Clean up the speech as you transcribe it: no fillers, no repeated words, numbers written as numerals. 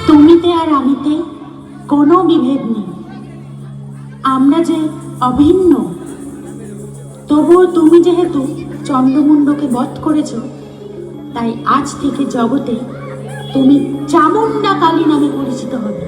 তুমিতে আর আমিতে কোনো বিভেদ নেই, আমরা যে অভিন্ন। তবুও তুমি যেহেতু চন্দ্রমুণ্ডকে বধ করেছ, তাই আজ থেকে জগতে তুমি চামুণ্ডা কালী নামে পরিচিত হবে।